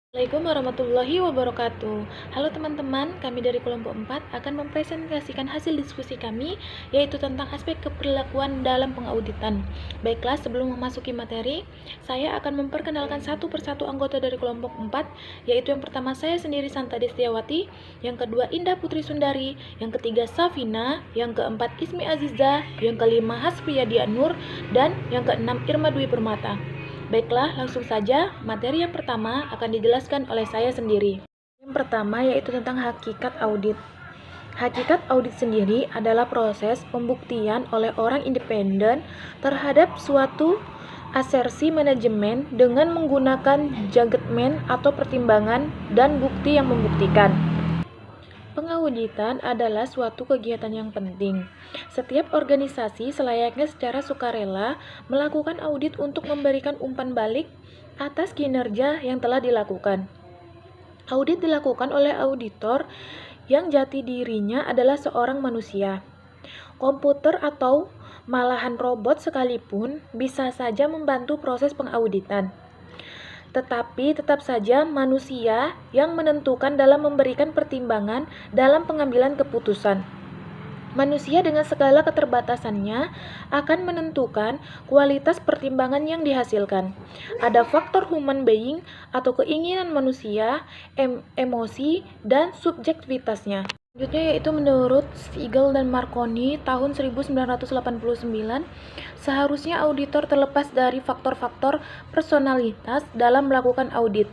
Assalamualaikum warahmatullahi wabarakatuh. Halo teman-teman, kami dari kelompok 4 akan mempresentasikan hasil diskusi kami, yaitu tentang aspek keperlakuan dalam pengauditan. Baiklah, sebelum memasuki materi, saya akan memperkenalkan satu persatu anggota dari kelompok 4, yaitu yang pertama saya sendiri Santa Destiawati, yang kedua Indah Putri Sundari, yang ketiga Safina, yang keempat Ismi Aziza, yang kelima Hasriyadi Nur, dan yang keenam Irma Dwi Permata. Baiklah, langsung saja. Materi yang pertama akan dijelaskan oleh saya sendiri. Yang pertama yaitu tentang hakikat audit. Hakikat audit sendiri adalah proses pembuktian oleh orang independen terhadap suatu asersi manajemen dengan menggunakan judgement atau pertimbangan dan bukti yang membuktikan. Pengauditan adalah suatu kegiatan yang penting. Setiap organisasi selayaknya secara sukarela melakukan audit untuk memberikan umpan balik atas kinerja yang telah dilakukan. Audit dilakukan oleh auditor yang jati dirinya adalah seorang manusia. Komputer atau malahan robot sekalipun bisa saja membantu proses pengauditan. Tetapi tetap saja manusia yang menentukan dalam memberikan pertimbangan dalam pengambilan keputusan. Manusia dengan segala keterbatasannya akan menentukan kualitas pertimbangan yang dihasilkan. Ada faktor human being atau keinginan manusia, emosi, dan subjektivitasnya. Selanjutnya yaitu menurut Siegel dan Marconi tahun 1989, seharusnya auditor terlepas dari faktor-faktor personalitas dalam melakukan audit.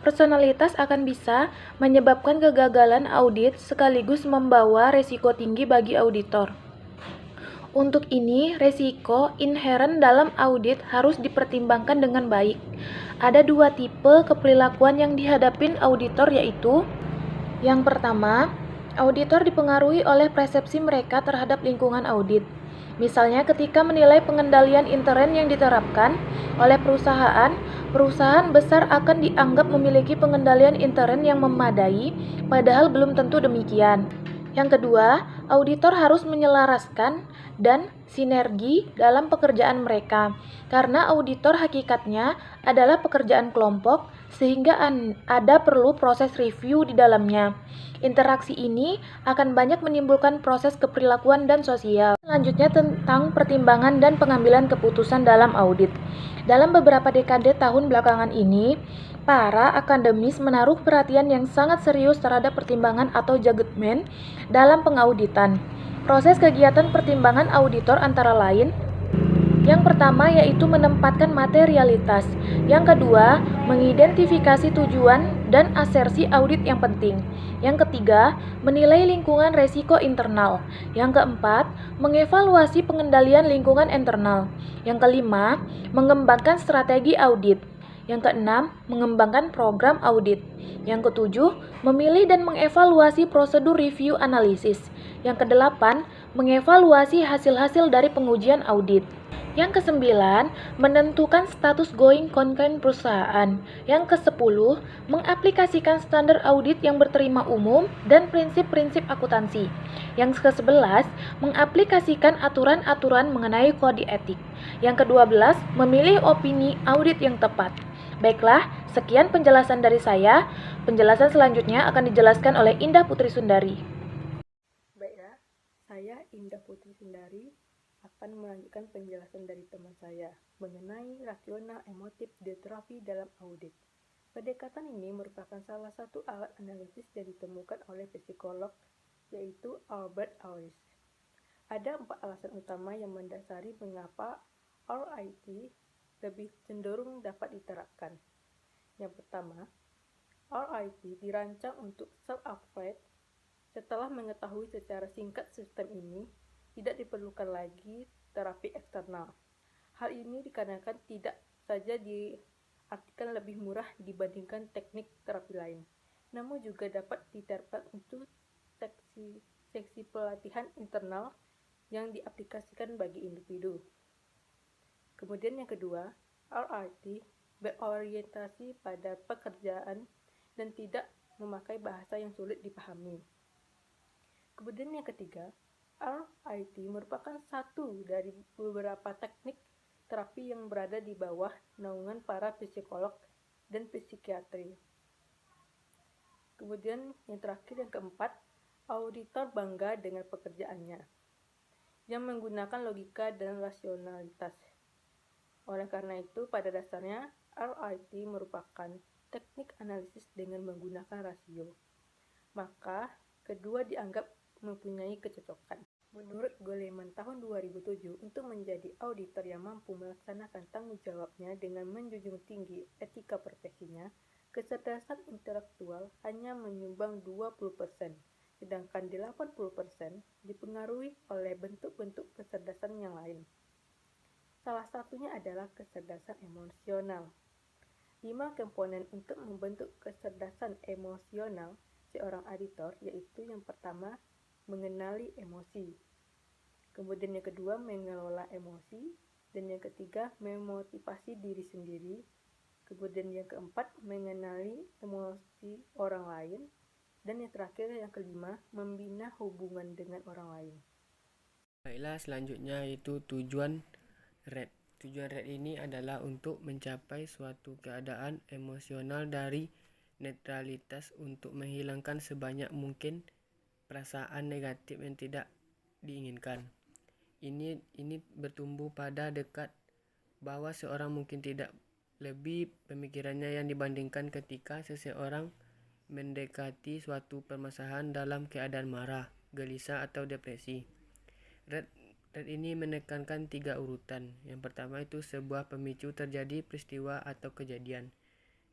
Personalitas akan bisa menyebabkan kegagalan audit sekaligus membawa resiko tinggi bagi auditor. Untuk ini, resiko inheren dalam audit harus dipertimbangkan dengan baik. Ada dua tipe keperilakuan yang dihadapin auditor, yaitu yang pertama, auditor dipengaruhi oleh persepsi mereka terhadap lingkungan audit. Misalnya ketika menilai pengendalian intern yang diterapkan oleh perusahaan besar akan dianggap memiliki pengendalian intern yang memadai, padahal belum tentu demikian. Yang kedua, auditor harus menyelaraskan dan sinergi dalam pekerjaan mereka, karena auditor hakikatnya adalah pekerjaan kelompok, sehingga ada perlu proses review di dalamnya. Interaksi ini akan banyak menimbulkan proses keperilakuan dan sosial. Selanjutnya tentang pertimbangan dan pengambilan keputusan dalam audit. Dalam beberapa dekade tahun belakangan ini, para akademis menaruh perhatian yang sangat serius terhadap pertimbangan atau judgement dalam pengauditan. Proses kegiatan pertimbangan auditor antara lain, yang pertama yaitu menempatkan materialitas. Yang kedua, mengidentifikasi tujuan dan asersi audit yang penting. Yang ketiga, menilai lingkungan resiko internal. Yang keempat, mengevaluasi pengendalian lingkungan internal. Yang kelima, mengembangkan strategi audit. Yang keenam, mengembangkan program audit. Yang ketujuh, memilih dan mengevaluasi prosedur review analisis. Yang kedelapan, mengevaluasi hasil-hasil dari pengujian audit. Yang kesembilan, menentukan status going concern perusahaan. Yang kesepuluh, mengaplikasikan standar audit yang berterima umum dan prinsip-prinsip akuntansi. Yang kesebelas, mengaplikasikan aturan-aturan mengenai kode etik. Yang kedua belas, memilih opini audit yang tepat. Baiklah, sekian penjelasan dari saya. Penjelasan selanjutnya akan dijelaskan oleh Indah Putri Sundari. Baiklah, saya Indah Putri Sundari akan melanjutkan penjelasan dari teman saya mengenai rasional emotif terapi dalam audit. Pendekatan ini merupakan salah satu alat analisis yang ditemukan oleh psikolog, yaitu Albert Ellis. Ada 4 alasan utama yang mendasari mengapa RIT lebih cenderung dapat diterapkan. Yang pertama, RIT dirancang untuk self-upgrade. Setelah mengetahui secara singkat sistem ini, tidak diperlukan lagi terapi eksternal. Hal ini dikarenakan tidak saja diartikan lebih murah dibandingkan teknik terapi lain, namun juga dapat diterapkan untuk seksi pelatihan internal yang diaplikasikan bagi individu. Kemudian yang kedua, RRT berorientasi pada pekerjaan dan tidak memakai bahasa yang sulit dipahami. Kemudian yang ketiga, RIT merupakan satu dari beberapa teknik terapi yang berada di bawah naungan para psikolog dan psikiatri. Kemudian yang terakhir, yang keempat, auditor bangga dengan pekerjaannya yang menggunakan logika dan rasionalitas. Oleh karena itu, pada dasarnya RIT merupakan teknik analisis dengan menggunakan rasio. Maka, kedua dianggap mempunyai kecocokan. Menurut Goleman tahun 2007, untuk menjadi auditor yang mampu melaksanakan tanggung jawabnya dengan menjunjung tinggi etika profesinya, kecerdasan intelektual hanya menyumbang 20%, sedangkan 80% dipengaruhi oleh bentuk-bentuk kecerdasan yang lain. Salah satunya adalah kecerdasan emosional. 5 komponen untuk membentuk kecerdasan emosional seorang auditor, yaitu yang pertama, mengenali emosi. Kemudian yang kedua, mengelola emosi. Dan yang ketiga, memotivasi diri sendiri. Kemudian yang keempat, mengenali emosi orang lain. Dan yang terakhir, yang kelima, membina hubungan dengan orang lain. Baiklah, selanjutnya yaitu tujuan RED. Tujuan RED ini adalah untuk mencapai suatu keadaan emosional dari netralitas untuk menghilangkan sebanyak mungkin perasaan negatif yang tidak diinginkan. Ini bertumbuh pada dekat bahwa seorang mungkin tidak lebih pemikirannya yang dibandingkan ketika seseorang mendekati suatu permasalahan dalam keadaan marah, gelisah atau depresi. Red ini menekankan 3 urutan. Yang pertama itu sebuah pemicu terjadi peristiwa atau kejadian.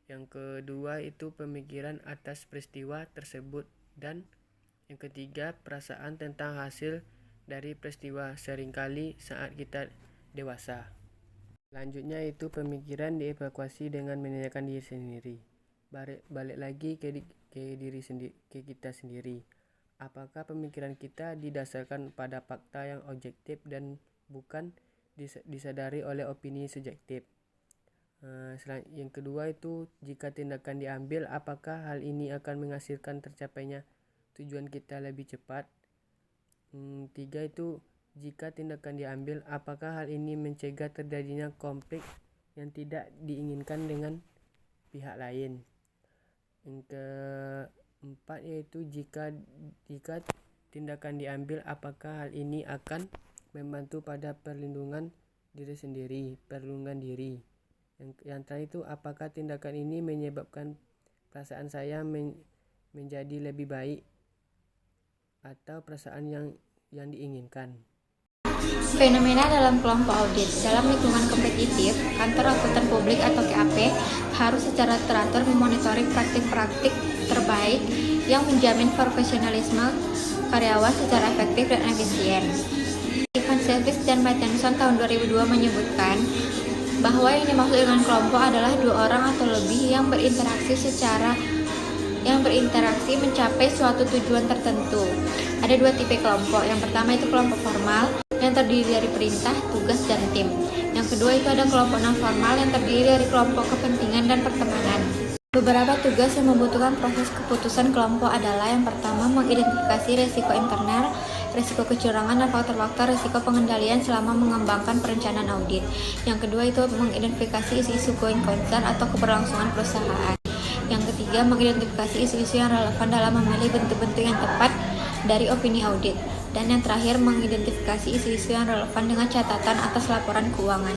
Yang kedua itu pemikiran atas peristiwa tersebut. Dan yang ketiga, perasaan tentang hasil dari peristiwa, seringkali saat kita dewasa. Selanjutnya itu pemikiran dievakuasi dengan menanyakan diri sendiri. Balik lagi ke diri sendiri, ke kita sendiri. Apakah pemikiran kita didasarkan pada fakta yang objektif dan bukan disadari oleh opini subjektif? Yang kedua itu, jika tindakan diambil, apakah hal ini akan menghasilkan tercapainya tujuan kita lebih cepat? 3 itu, jika tindakan diambil, apakah hal ini mencegah terjadinya konflik yang tidak diinginkan dengan pihak lain? Yang keempat yaitu, jika tindakan diambil, apakah hal ini akan membantu pada perlindungan diri sendiri, perlindungan diri? Yang terakhir itu, apakah tindakan ini menyebabkan perasaan saya menjadi lebih baik atau perasaan yang diinginkan? Fenomena dalam kelompok audit. Dalam lingkungan kompetitif, kantor akuntan publik atau KAP harus secara teratur memonitori praktik-praktik terbaik yang menjamin profesionalisme karyawan secara efektif dan efisien. Ivan Service dan Mattenson tahun 2002 menyebutkan bahwa yang dimaksud dengan kelompok adalah 2 orang atau lebih yang berinteraksi mencapai suatu tujuan tertentu. Ada 2 tipe kelompok. Yang pertama itu kelompok formal yang terdiri dari perintah, tugas, dan tim. Yang kedua itu ada kelompok non formal yang terdiri dari kelompok kepentingan dan pertemanan. Beberapa tugas yang membutuhkan proses keputusan kelompok adalah yang pertama, mengidentifikasi risiko internal, risiko kecurangan, dan faktor-faktor risiko pengendalian selama mengembangkan perencanaan audit. Yang kedua itu mengidentifikasi isu-isu going concern atau keberlangsungan perusahaan. Yang ketiga, mengidentifikasi isu-isu yang relevan dalam memilih bentuk-bentuk yang tepat dari opini audit. Dan yang terakhir, mengidentifikasi isu-isu yang relevan dengan catatan atas laporan keuangan.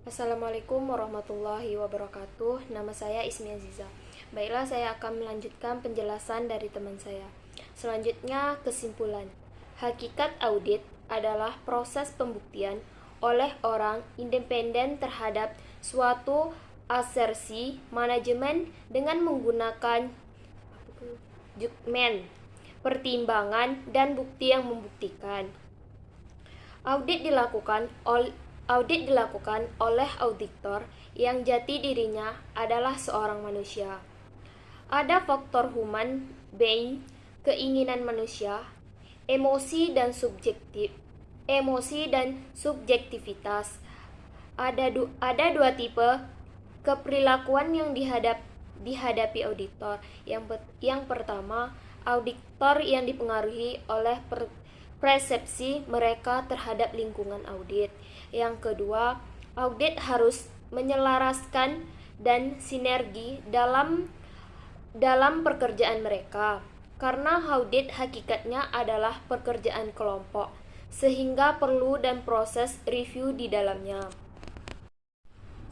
Assalamualaikum warahmatullahi wabarakatuh. Nama saya Ismi Aziza. Baiklah, saya akan melanjutkan penjelasan dari teman saya. Selanjutnya, kesimpulan. Hakikat audit adalah proses pembuktian oleh orang independen terhadap suatu asersi manajemen dengan menggunakan judgment, pertimbangan, dan bukti yang membuktikan. Audit dilakukan oleh auditor yang jati dirinya adalah seorang manusia. Ada faktor human being, keinginan manusia, emosi dan subjektivitas. Ada 2 tipe keperilakuan yang dihadapi auditor. Yang pertama, auditor yang dipengaruhi oleh persepsi mereka terhadap lingkungan audit. Yang kedua, audit harus menyelaraskan dan sinergi dalam pekerjaan mereka. Karena audit hakikatnya adalah pekerjaan kelompok, sehingga perlu dan proses review di dalamnya.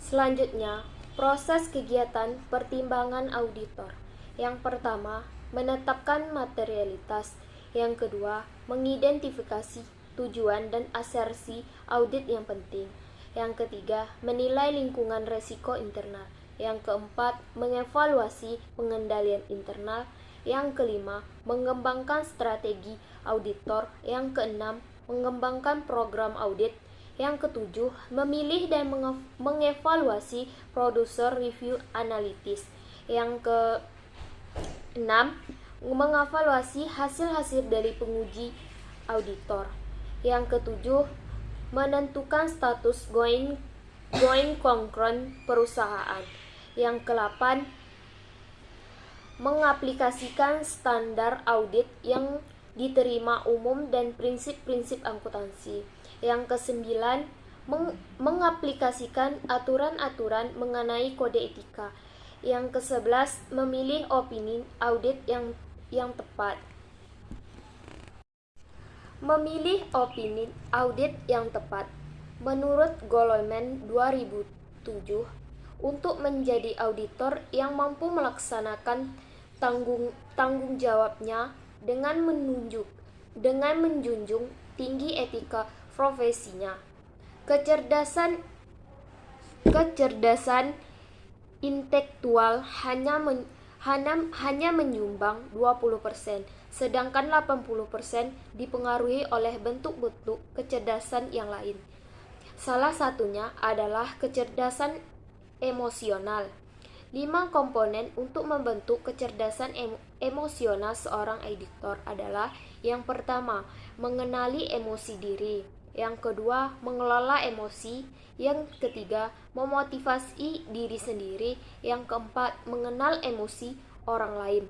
Selanjutnya, proses kegiatan pertimbangan auditor. Yang pertama, menetapkan materialitas. Yang kedua, mengidentifikasi tujuan dan asersi audit yang penting. Yang ketiga, menilai lingkungan resiko internal. Yang keempat, mengevaluasi pengendalian internal. Yang kelima, mengembangkan strategi auditor. Yang keenam, mengembangkan program audit. Yang ketujuh, memilih dan mengevaluasi produser review analitis. Yang keenam, mengevaluasi hasil-hasil dari penguji auditor. Yang ketujuh, menentukan status going concern perusahaan. Yang ke-8, mengaplikasikan standar audit yang diterima umum dan prinsip-prinsip akuntansi. Yang ke-9, mengaplikasikan aturan-aturan mengenai kode etika. Yang ke-11, memilih opini audit yang tepat. Memilih opini audit yang tepat. Menurut Goleman 2007, untuk menjadi auditor yang mampu melaksanakan tanggung jawabnya dengan menjunjung tinggi etika profesinya. Kecerdasan intelektual hanya menyumbang 20%, sedangkan 80% dipengaruhi oleh bentuk-bentuk kecerdasan yang lain. Salah satunya adalah kecerdasan emosional. 5 komponen untuk membentuk kecerdasan emosional seorang auditor adalah: yang pertama, mengenali emosi diri; yang kedua, mengelola emosi; yang ketiga, memotivasi diri sendiri; yang keempat, mengenal emosi orang lain;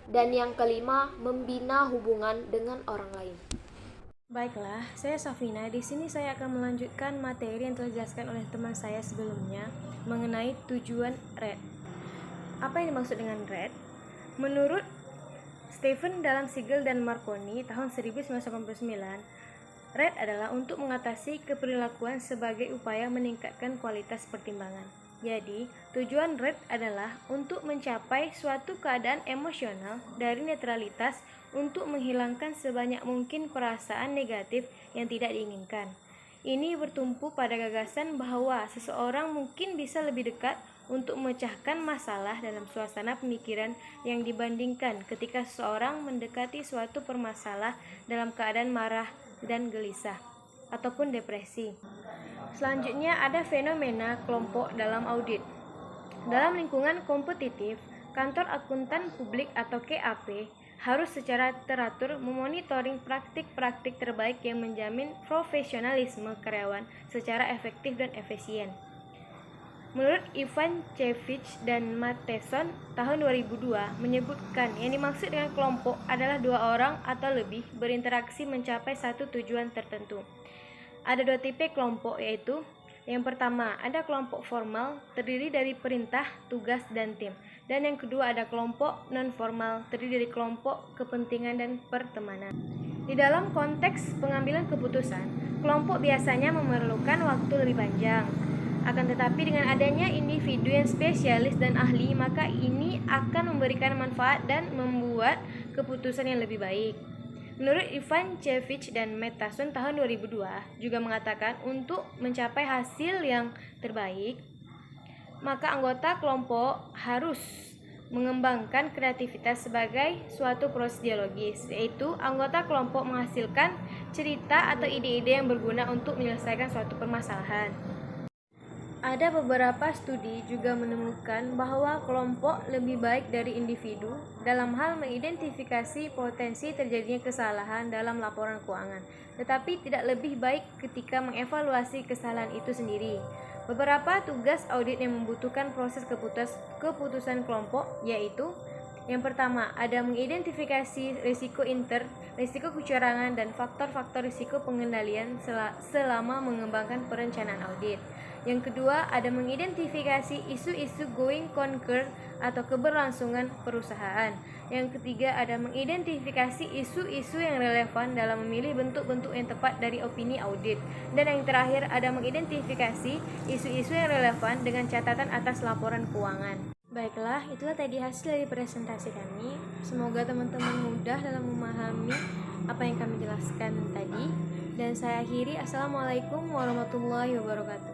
dan yang kelima, membina hubungan dengan orang lain. Baiklah, saya Safina. Di sini saya akan melanjutkan materi yang telah dijelaskan oleh teman saya sebelumnya mengenai tujuan RED. Apa yang dimaksud dengan RED? Menurut Stephen dalam Siegel dan Marconi tahun 1989, RED adalah untuk mengatasi keperilakuan sebagai upaya meningkatkan kualitas pertimbangan. Jadi, tujuan RED adalah untuk mencapai suatu keadaan emosional dari netralitas untuk menghilangkan sebanyak mungkin perasaan negatif yang tidak diinginkan. Ini bertumpu pada gagasan bahwa seseorang mungkin bisa lebih dekat untuk memecahkan masalah dalam suasana pemikiran yang dibandingkan ketika seseorang mendekati suatu permasalahan dalam keadaan marah dan gelisah ataupun depresi. Selanjutnya ada fenomena kelompok dalam audit. Dalam lingkungan kompetitif, kantor akuntan publik atau KAP harus secara teratur memonitoring praktik-praktik terbaik yang menjamin profesionalisme karyawan secara efektif dan efisien. Menurut Ivan Cevich dan Matheson tahun 2002 menyebutkan yang dimaksud dengan kelompok adalah 2 orang atau lebih berinteraksi mencapai satu tujuan tertentu. Ada 2 tipe kelompok, yaitu yang pertama, ada kelompok formal terdiri dari perintah, tugas, dan tim. Dan yang kedua, ada kelompok non-formal terdiri dari kelompok kepentingan dan pertemanan. Di dalam konteks pengambilan keputusan, kelompok biasanya memerlukan waktu lebih panjang. Akan tetapi dengan adanya individu yang spesialis dan ahli, maka ini akan memberikan manfaat dan membuat keputusan yang lebih baik. Menurut Ivan Cevich dan Matheson tahun 2002 juga mengatakan untuk mencapai hasil yang terbaik, maka anggota kelompok harus mengembangkan kreativitas sebagai suatu proses dialogis, yaitu anggota kelompok menghasilkan cerita atau ide-ide yang berguna untuk menyelesaikan suatu permasalahan. Ada beberapa studi juga menemukan bahwa kelompok lebih baik dari individu dalam hal mengidentifikasi potensi terjadinya kesalahan dalam laporan keuangan, tetapi tidak lebih baik ketika mengevaluasi kesalahan itu sendiri. Beberapa tugas audit yang membutuhkan proses keputusan kelompok yaitu: yang pertama, ada mengidentifikasi risiko risiko kecurangan, dan faktor-faktor risiko pengendalian selama mengembangkan perencanaan audit. Yang kedua, ada mengidentifikasi isu-isu going concern atau keberlangsungan perusahaan. Yang ketiga, ada mengidentifikasi isu-isu yang relevan dalam memilih bentuk-bentuk yang tepat dari opini audit. Dan yang terakhir, ada mengidentifikasi isu-isu yang relevan dengan catatan atas laporan keuangan. Baiklah, itulah tadi hasil dari presentasi kami. Semoga teman-teman mudah dalam memahami apa yang kami jelaskan tadi. Dan saya akhiri, Assalamualaikum warahmatullahi wabarakatuh.